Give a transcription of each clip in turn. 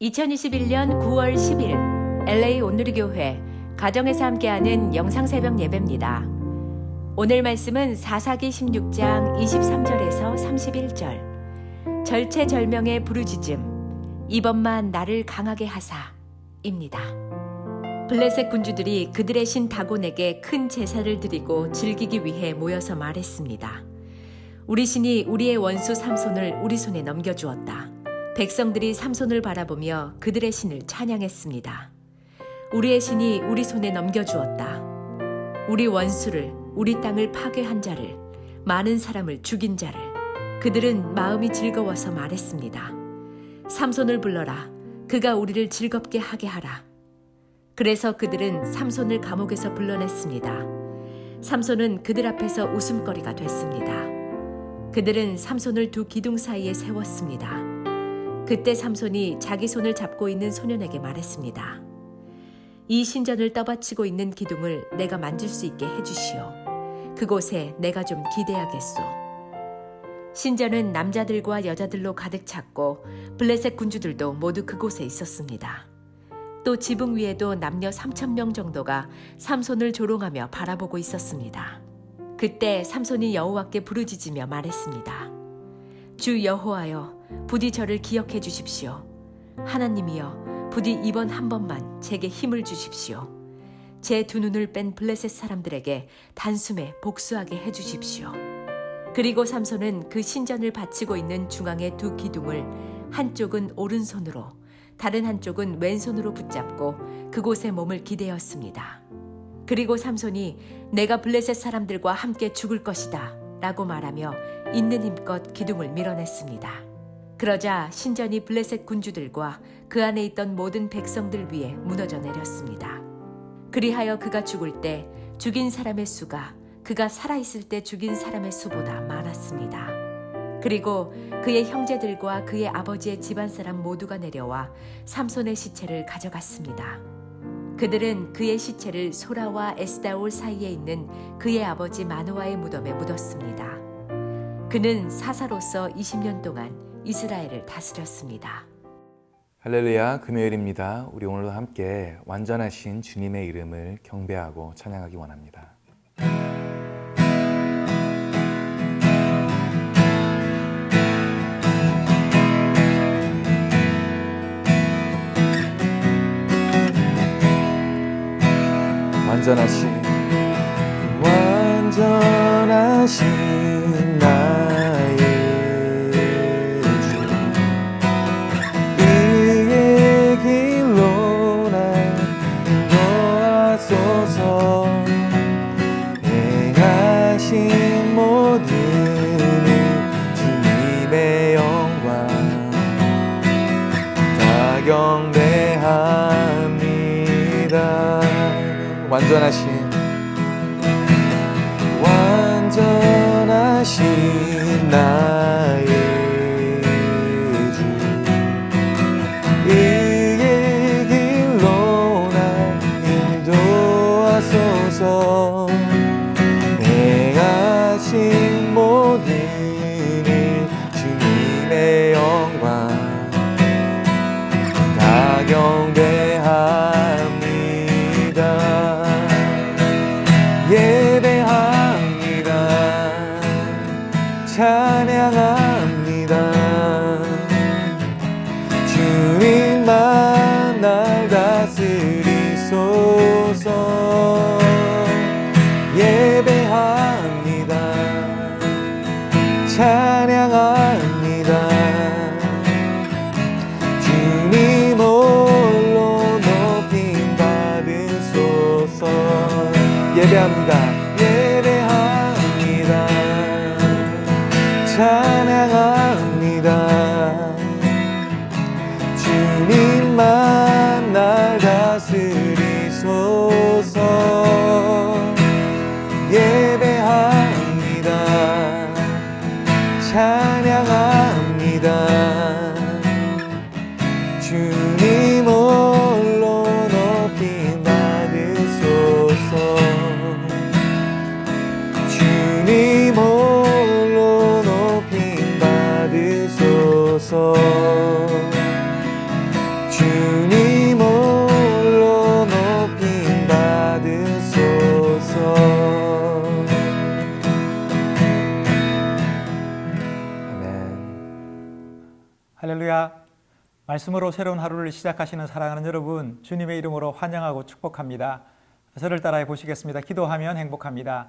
2021년 9월 10일 LA 온누리교회 가정에서 함께하는 영상새벽 예배입니다. 오늘 말씀은 사사기 16장 23절에서 31절 절체절명의 부르짖음 이번만 나를 강하게 하사입니다. 블레셋 군주들이 그들의 신 다곤에게 큰 제사를 드리고 즐기기 위해 모여서 말했습니다. 우리 신이 우리의 원수 삼손을 우리 손에 넘겨주었다. 백성들이 삼손을 바라보며 그들의 신을 찬양했습니다. 우리의 신이 우리 손에 넘겨주었다. 우리 원수를, 우리 땅을 파괴한 자를, 많은 사람을 죽인 자를. 그들은 마음이 즐거워서 말했습니다. 삼손을 불러라. 그가 우리를 즐겁게 하게 하라. 그래서 그들은 삼손을 감옥에서 불러냈습니다. 삼손은 그들 앞에서 웃음거리가 됐습니다. 그들은 삼손을 두 기둥 사이에 세웠습니다. 그때 삼손이 자기 손을 잡고 있는 소년에게 말했습니다. 이 신전을 떠받치고 있는 기둥을 내가 만질 수 있게 해주시오. 그곳에 내가 좀 기대하겠소. 신전은 남자들과 여자들로 가득 찼고 블레셋 군주들도 모두 그곳에 있었습니다. 또 지붕 위에도 남녀 3,000명 정도가 삼손을 조롱하며 바라보고 있었습니다. 그때 삼손이 여호와께 부르짖으며 말했습니다. 주 여호와여, 부디 저를 기억해 주십시오. 하나님이여, 부디 이번 한 번만 제게 힘을 주십시오. 제 두 눈을 뺀 블레셋 사람들에게 단숨에 복수하게 해 주십시오. 그리고 삼손은 그 신전을 바치고 있는 중앙의 두 기둥을 한쪽은 오른손으로, 다른 한쪽은 왼손으로 붙잡고 그곳에 몸을 기대었습니다. 그리고 삼손이 내가 블레셋 사람들과 함께 죽을 것이다 라고 말하며 있는 힘껏 기둥을 밀어냈습니다. 그러자 신전이 블레셋 군주들과 그 안에 있던 모든 백성들 위에 무너져 내렸습니다. 그리하여 그가 죽을 때 죽인 사람의 수가 그가 살아있을 때 죽인 사람의 수보다 많았습니다. 그리고 그의 형제들과 그의 아버지의 집안 사람 모두가 내려와 삼손의 시체를 가져갔습니다. 그들은 그의 시체를 소라와 에스다올 사이에 있는 그의 아버지 마노아의 무덤에 묻었습니다. 그는 사사로서 20년 동안 이스라엘을 다스렸습니다. 할렐루야, 금요일입니다. 우리 오늘도 함께 완전하신 주님의 이름을 경배하고 찬양하기 원합니다. 완전하신 나의 주, 이의 길로 날 인도하소서. 행하신 모든 일 주님의 영광 다 경배합니다. 완전하신 나의 주, 이의 길로 날 인도하소서. 행하신 모든 일 주님의 영광 다 경배합니다. 예배합니다. 찬양합니다. 주님만 날 다스리소서. 예배합니다. 찬양합니다. 주님 홀로 높임 받으소서. 예배합니다. 예배합니다. 찬양합니다. 주님만 날 다스리소서. 예배합니다. 찬양합니다. 주님 홀로 높임 받으소서. 주님 홀로 높임 받으소서. 주님 홀로 높임 받으소서. 아멘. 할렐루야. 말씀으로 새로운 하루를 시작하시는 사랑하는 여러분, 주님의 이름으로 환영하고 축복합니다. 저를 따라해 보시겠습니다. 기도하면 행복합니다.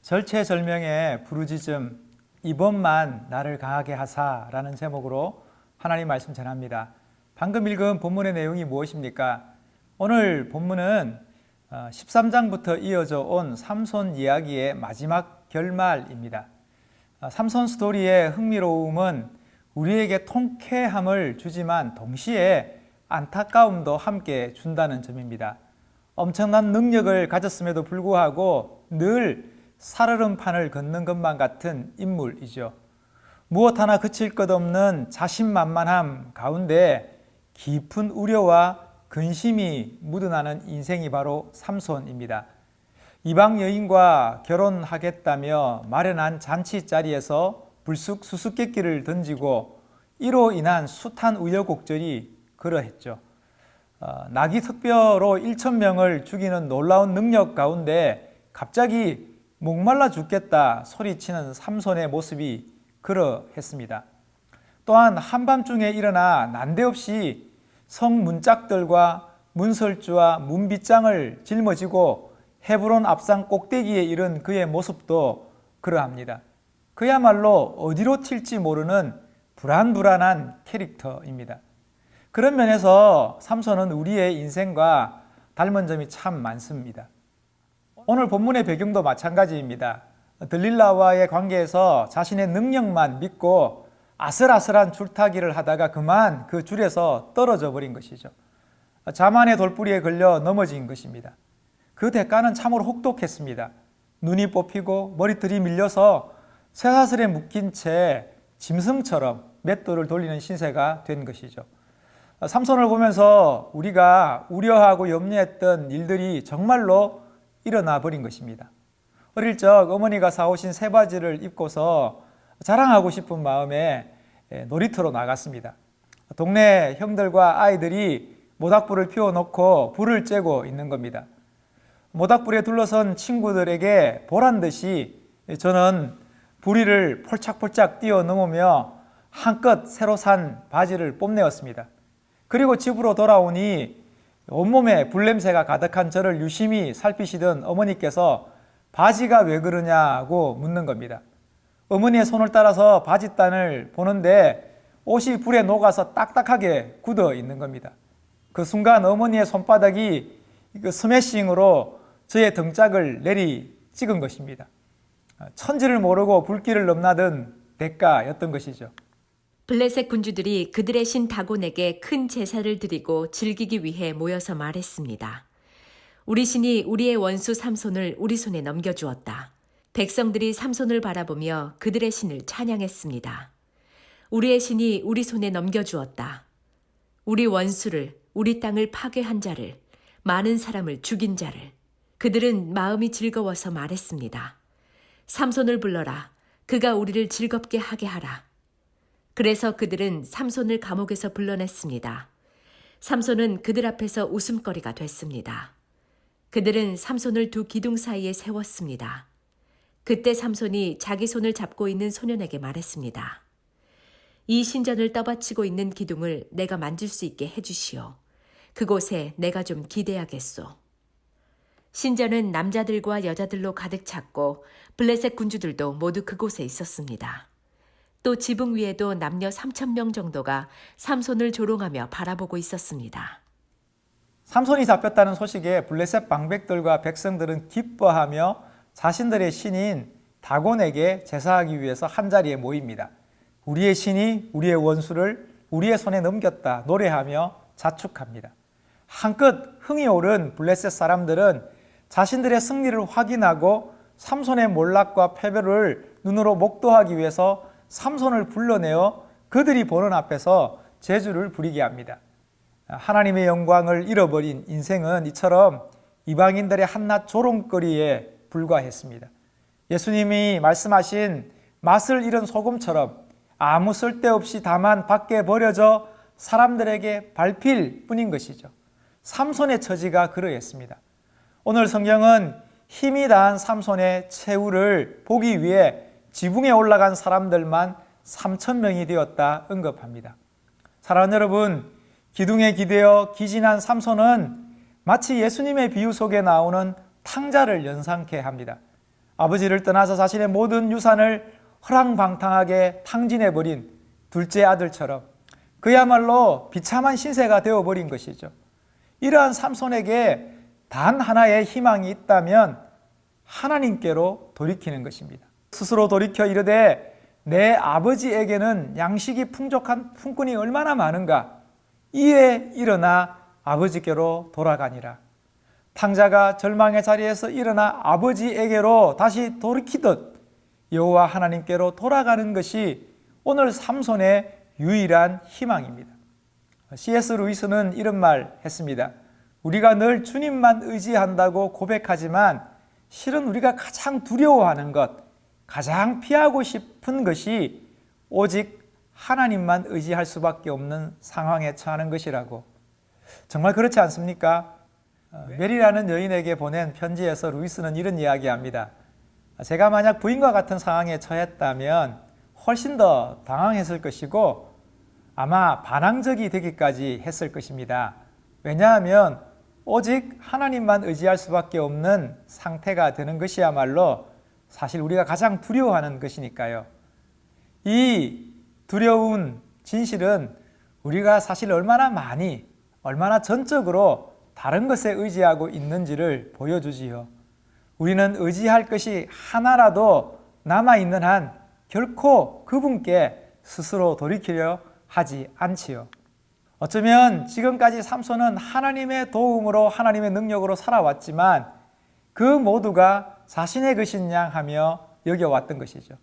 절체절명의 부르짖음, 이번만 나를 강하게 하사라는 제목으로 하나님 말씀 전합니다. 방금 읽은 본문의 내용이 무엇입니까? 오늘 본문은 13장부터 이어져 온 삼손 이야기의 마지막 결말입니다. 삼손 스토리의 흥미로움은 우리에게 통쾌함을 주지만 동시에 안타까움도 함께 준다는 점입니다. 엄청난 능력을 가졌음에도 불구하고 늘 살얼음판을 걷는 것만 같은 인물이죠. 무엇 하나 그칠 것 없는 자신만만함 가운데 깊은 우려와 근심이 묻어나는 인생이 바로 삼손입니다. 이방 여인과 결혼하겠다며 마련한 잔치 자리에서 불쑥 수수께끼를 던지고 이로 인한 숱한 우여곡절이 그러했죠. 나귀 특별로 1,000명을 죽이는 놀라운 능력 가운데 갑자기 목말라 죽겠다 소리치는 삼손의 모습이 그러했습니다. 또한 한밤중에 일어나 난데없이 성 문짝들과 문설주와 문빗장을 짊어지고 헤브론 앞산 꼭대기에 이른 그의 모습도 그러합니다. 그야말로 어디로 튈지 모르는 불안불안한 캐릭터입니다. 그런 면에서 삼손은 우리의 인생과 닮은 점이 참 많습니다. 오늘 본문의 배경도 마찬가지입니다. 들릴라와의 관계에서 자신의 능력만 믿고 아슬아슬한 줄타기를 하다가 그만 그 줄에서 떨어져 버린 것이죠. 자만의 돌뿌리에 걸려 넘어진 것입니다. 그 대가는 참으로 혹독했습니다. 눈이 뽑히고 머리털이 밀려서 쇠사슬에 묶인 채 짐승처럼 맷돌을 돌리는 신세가 된 것이죠. 삼손을 보면서 우리가 우려하고 염려했던 일들이 정말로 일어나 버린 것입니다. 어릴 적 어머니가 사오신 새바지를 입고서 자랑하고 싶은 마음에 놀이터로 나갔습니다. 동네 형들과 아이들이 모닥불을 피워놓고 불을 쬐고 있는 겁니다. 모닥불에 둘러선 친구들에게 보란듯이 저는 부리를 폴짝폴짝 뛰어넘으며 한껏 새로 산 바지를 뽐내었습니다. 그리고 집으로 돌아오니 온몸에 불냄새가 가득한 저를 유심히 살피시던 어머니께서 바지가 왜 그러냐고 묻는 겁니다. 어머니의 손을 따라서 바지단을 보는데 옷이 불에 녹아서 딱딱하게 굳어 있는 겁니다. 그 순간 어머니의 손바닥이 스매싱으로 저의 등짝을 내리 찍은 것입니다. 천지를 모르고 불길을 넘나든 대가였던 것이죠. 블레셋 군주들이 그들의 신 다곤에게 큰 제사를 드리고 즐기기 위해 모여서 말했습니다. 우리 신이 우리의 원수 삼손을 우리 손에 넘겨주었다. 백성들이 삼손을 바라보며 그들의 신을 찬양했습니다. 우리의 신이 우리 손에 넘겨주었다. 우리 원수를, 우리 땅을 파괴한 자를, 많은 사람을 죽인 자를. 그들은 마음이 즐거워서 말했습니다. 삼손을 불러라. 그가 우리를 즐겁게 하게 하라. 그래서 그들은 삼손을 감옥에서 불러냈습니다. 삼손은 그들 앞에서 웃음거리가 됐습니다. 그들은 삼손을 두 기둥 사이에 세웠습니다. 그때 삼손이 자기 손을 잡고 있는 소년에게 말했습니다. 이 신전을 떠받치고 있는 기둥을 내가 만질 수 있게 해주시오. 그곳에 내가 좀 기대하겠소. 신전은 남자들과 여자들로 가득 찼고 블레셋 군주들도 모두 그곳에 있었습니다. 또 지붕 위에도 남녀 3,000명 정도가 삼손을 조롱하며 바라보고 있었습니다. 삼손이 잡혔다는 소식에 블레셋 방백들과 백성들은 기뻐하며 자신들의 신인 다곤에게 제사하기 위해서 한자리에 모입니다. 우리의 신이 우리의 원수를 우리의 손에 넘겼다 노래하며 자축합니다. 한껏 흥이 오른 블레셋 사람들은 자신들의 승리를 확인하고 삼손의 몰락과 패배를 눈으로 목도하기 위해서 삼손을 불러내어 그들이 보는 앞에서 제주를 부리게 합니다. 하나님의 영광을 잃어버린 인생은 이처럼 이방인들의 한낱 조롱거리에 불과했습니다. 예수님이 말씀하신 맛을 잃은 소금처럼 아무 쓸데없이 다만 밖에 버려져 사람들에게 밟힐 뿐인 것이죠. 삼손의 처지가 그러했습니다. 오늘 성경은 힘이 다한 삼손의 최후를 보기 위해 지붕에 올라간 사람들만 3,000명이 되었다 언급합니다. 사랑하는 여러분, 기둥에 기대어 기진한 삼손은 마치 예수님의 비유 속에 나오는 탕자를 연상케 합니다. 아버지를 떠나서 자신의 모든 유산을 허랑방탕하게 탕진해버린 둘째 아들처럼 그야말로 비참한 신세가 되어버린 것이죠. 이러한 삼손에게 단 하나의 희망이 있다면 하나님께로 돌이키는 것입니다. 스스로 돌이켜 이르되 내 아버지에게는 양식이 풍족한 품꾼이 얼마나 많은가, 이에 일어나 아버지께로 돌아가니라. 탕자가 절망의 자리에서 일어나 아버지에게로 다시 돌이키듯 여호와 하나님께로 돌아가는 것이 오늘 삼손의 유일한 희망입니다. C.S. 루이스는 이런 말 했습니다. 우리가 늘 주님만 의지한다고 고백하지만 실은 우리가 가장 두려워하는 것, 가장 피하고 싶은 것이 오직 하나님만 의지할 수밖에 없는 상황에 처하는 것이라고. 정말 그렇지 않습니까? 메리라는 여인에게 보낸 편지에서 루이스는 이런 이야기합니다. 제가 만약 부인과 같은 상황에 처했다면 훨씬 더 당황했을 것이고 아마 반항적이 되기까지 했을 것입니다. 왜냐하면 오직 하나님만 의지할 수밖에 없는 상태가 되는 것이야말로 사실 우리가 가장 두려워하는 것이니까요. 이 두려운 진실은 우리가 사실 얼마나 많이, 얼마나 전적으로 다른 것에 의지하고 있는지를 보여주지요. 우리는 의지할 것이 하나라도 남아있는 한 결코 그분께 스스로 돌이키려 하지 않지요. 어쩌면 지금까지 삼손은 하나님의 도움으로 하나님의 능력으로 살아왔지만 그 모두가 자신의 것인 양 하며 여겨왔던 것이죠.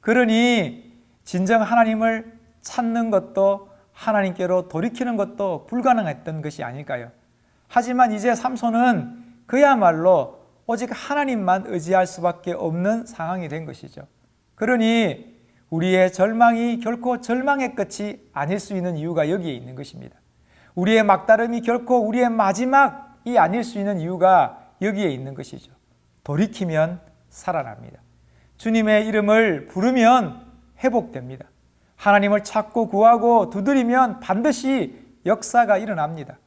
그러니 진정 하나님을 찾는 것도 하나님께로 돌이키는 것도 불가능했던 것이 아닐까요? 하지만 이제 삼손은 그야말로 오직 하나님만 의지할 수밖에 없는 상황이 된 것이죠. 그러니 우리의 절망이 결코 절망의 끝이 아닐 수 있는 이유가 여기에 있는 것입니다. 우리의 막다름이 결코 우리의 마지막이 아닐 수 있는 이유가 여기에 있는 것이죠. 돌이키면 살아납니다. 주님의 이름을 부르면 회복됩니다. 하나님을 찾고 구하고 두드리면 반드시 역사가 일어납니다.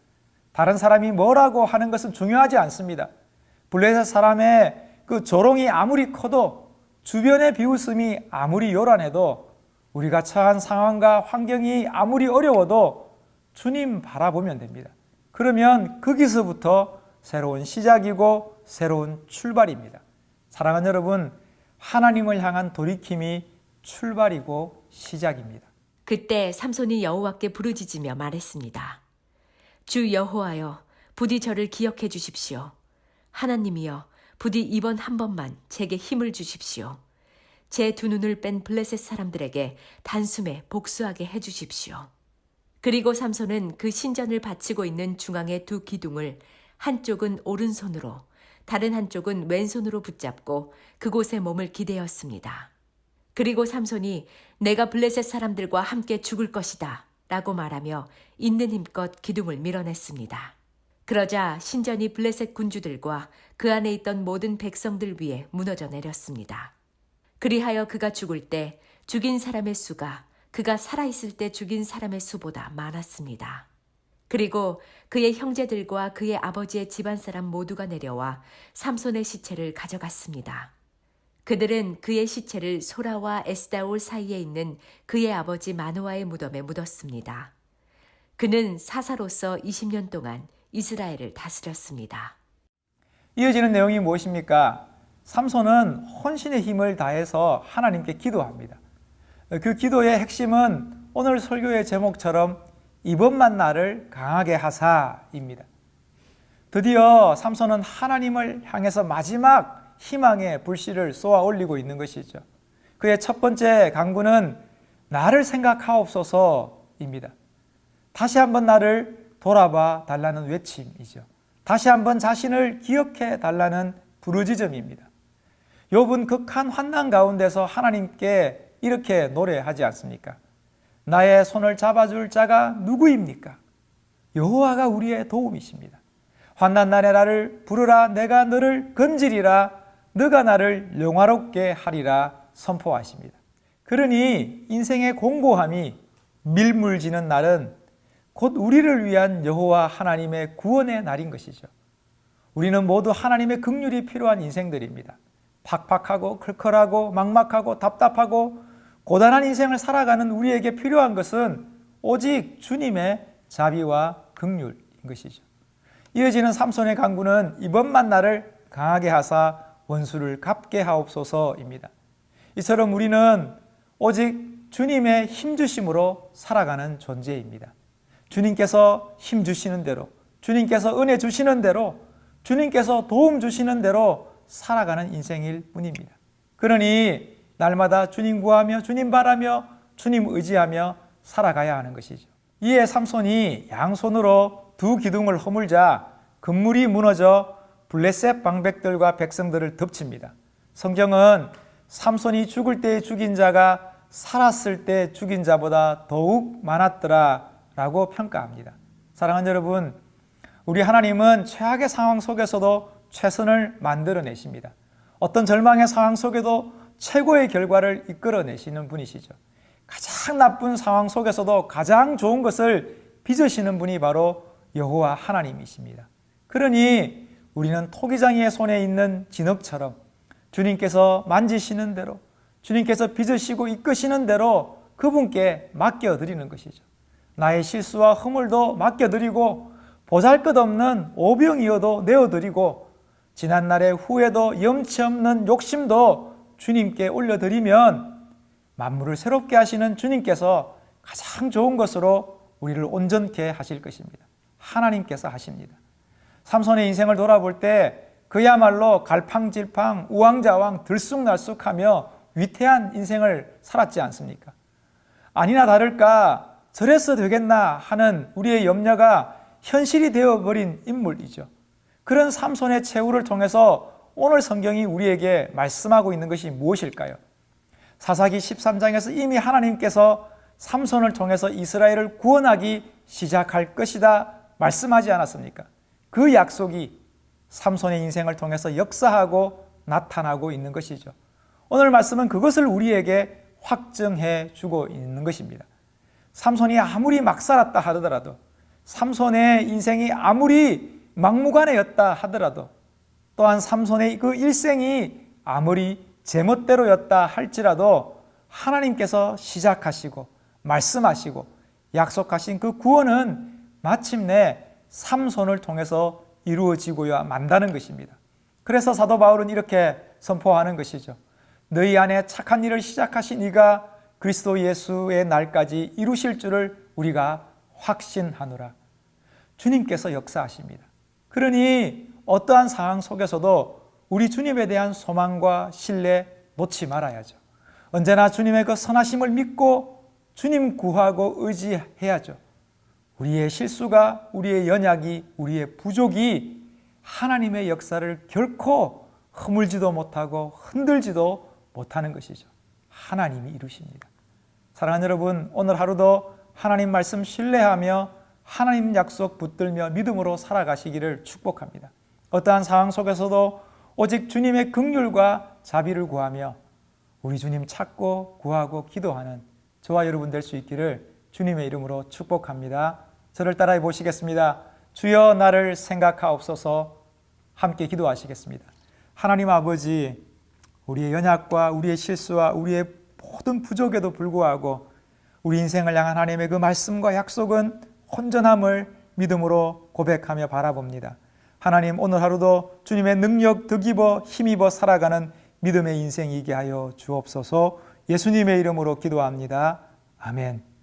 다른 사람이 뭐라고 하는 것은 중요하지 않습니다. 블레셋 사람의 그 조롱이 아무리 커도 주변의 비웃음이 아무리 요란해도 우리가 처한 상황과 환경이 아무리 어려워도 주님 바라보면 됩니다. 그러면 거기서부터 새로운 시작이고 새로운 출발입니다. 사랑하는 여러분, 하나님을 향한 돌이킴이 출발이고 시작입니다. 그때 삼손이 여호와께 부르짖으며 말했습니다. 주 여호와여, 부디 저를 기억해 주십시오. 하나님이여, 부디 이번 한 번만 제게 힘을 주십시오. 제 두 눈을 뺀 블레셋 사람들에게 단숨에 복수하게 해 주십시오. 그리고 삼손은 그 신전을 바치고 있는 중앙의 두 기둥을 한쪽은 오른손으로 다른 한쪽은 왼손으로 붙잡고 그곳에 몸을 기대었습니다. 그리고 삼손이 내가 블레셋 사람들과 함께 죽을 것이다 라고 말하며 있는 힘껏 기둥을 밀어냈습니다. 그러자 신전이 블레셋 군주들과 그 안에 있던 모든 백성들 위에 무너져 내렸습니다. 그리하여 그가 죽을 때 죽인 사람의 수가 그가 살아있을 때 죽인 사람의 수보다 많았습니다. 그리고 그의 형제들과 그의 아버지의 집안 사람 모두가 내려와 삼손의 시체를 가져갔습니다. 그들은 그의 시체를 소라와 에스다올 사이에 있는 그의 아버지 마노아의 무덤에 묻었습니다. 그는 사사로서 20년 동안 이스라엘을 다스렸습니다. 이어지는 내용이 무엇입니까? 삼손은 혼신의 힘을 다해서 하나님께 기도합니다. 그 기도의 핵심은 오늘 설교의 제목처럼 이번만 나를 강하게 하사입니다. 드디어 삼손은 하나님을 향해서 마지막 희망의 불씨를 쏘아 올리고 있는 것이죠. 그의 첫 번째 간구는 나를 생각하옵소서입니다. 다시 한번 나를 돌아봐 달라는 외침이죠. 다시 한번 자신을 기억해 달라는 부르짖음입니다. 욥은 극한 환난 가운데서 하나님께 이렇게 노래하지 않습니까? 나의 손을 잡아줄 자가 누구입니까? 여호와가 우리의 도움이십니다. 환난 날에 나를 부르라. 내가 너를 건지리라. 너가 나를 영화롭게 하리라 선포하십니다. 그러니 인생의 공고함이 밀물지는 날은 곧 우리를 위한 여호와 하나님의 구원의 날인 것이죠. 우리는 모두 하나님의 긍휼이 필요한 인생들입니다. 팍팍하고 클컬하고 막막하고 답답하고 고단한 인생을 살아가는 우리에게 필요한 것은 오직 주님의 자비와 긍휼인 것이죠. 이어지는 삼손의 간구는 이번만 나를 강하게 하사 원수를 갚게 하옵소서입니다. 이처럼 우리는 오직 주님의 힘주심으로 살아가는 존재입니다. 주님께서 힘주시는 대로, 주님께서 은혜 주시는 대로, 주님께서 도움 주시는 대로 살아가는 인생일 뿐입니다. 그러니 날마다 주님 구하며 주님 바라며 주님 의지하며 살아가야 하는 것이죠. 이에 삼손이 양손으로 두 기둥을 허물자 건물이 무너져 블레셋 방백들과 백성들을 덮칩니다. 성경은 삼손이 죽을 때 죽인 자가 살았을 때 죽인 자보다 더욱 많았더라 라고 평가합니다. 사랑하는 여러분, 우리 하나님은 최악의 상황 속에서도 최선을 만들어내십니다. 어떤 절망의 상황 속에도 최고의 결과를 이끌어내시는 분이시죠. 가장 나쁜 상황 속에서도 가장 좋은 것을 빚으시는 분이 바로 여호와 하나님이십니다. 그러니 우리는 토기장이의 손에 있는 진흙처럼 주님께서 만지시는 대로, 주님께서 빚으시고 이끄시는 대로 그분께 맡겨드리는 것이죠. 나의 실수와 허물도 맡겨드리고 보잘것없는 오병이어도 내어드리고 지난날의 후회도 염치 없는 욕심도 주님께 올려드리면 만물을 새롭게 하시는 주님께서 가장 좋은 것으로 우리를 온전케 하실 것입니다. 하나님께서 하십니다. 삼손의 인생을 돌아볼 때 그야말로 갈팡질팡 우왕좌왕 들쑥날쑥하며 위태한 인생을 살았지 않습니까? 아니나 다를까 저래서 되겠나 하는 우리의 염려가 현실이 되어버린 인물이죠. 그런 삼손의 최후를 통해서 오늘 성경이 우리에게 말씀하고 있는 것이 무엇일까요? 사사기 13장에서 이미 하나님께서 삼손을 통해서 이스라엘을 구원하기 시작할 것이다 말씀하지 않았습니까? 그 약속이 삼손의 인생을 통해서 역사하고 나타나고 있는 것이죠. 오늘 말씀은 그것을 우리에게 확증해 주고 있는 것입니다. 삼손이 아무리 막 살았다 하더라도, 삼손의 인생이 아무리 막무가내였다 하더라도, 또한 삼손의 그 일생이 아무리 제멋대로였다 할지라도 하나님께서 시작하시고 말씀하시고 약속하신 그 구원은 마침내 삼손을 통해서 이루어지고야 만다는 것입니다. 그래서 사도 바울은 이렇게 선포하는 것이죠. 너희 안에 착한 일을 시작하신 이가 그리스도 예수의 날까지 이루실 줄을 우리가 확신하노라. 주님께서 역사하십니다. 그러니 어떠한 상황 속에서도 우리 주님에 대한 소망과 신뢰 놓지 말아야죠. 언제나 주님의 그 선하심을 믿고 주님 구하고 의지해야죠. 우리의 실수가, 우리의 연약이, 우리의 부족이 하나님의 역사를 결코 허물지도 못하고 흔들지도 못하는 것이죠. 하나님이 이루십니다. 사랑하는 여러분, 오늘 하루도 하나님 말씀 신뢰하며 하나님 약속 붙들며 믿음으로 살아가시기를 축복합니다. 어떠한 상황 속에서도 오직 주님의 긍휼과 자비를 구하며 우리 주님 찾고 구하고 기도하는 저와 여러분 될 수 있기를 주님의 이름으로 축복합니다. 저를 따라해 보시겠습니다. 주여 나를 생각하옵소서. 함께 기도하시겠습니다. 하나님 아버지, 우리의 연약과 우리의 실수와 우리의 모든 부족에도 불구하고 우리 인생을 향한 하나님의 그 말씀과 약속은 온전함을 믿음으로 고백하며 바라봅니다. 하나님, 오늘 하루도 주님의 능력 득입어 힘입어 살아가는 믿음의 인생이게 하여 주옵소서. 예수님의 이름으로 기도합니다. 아멘.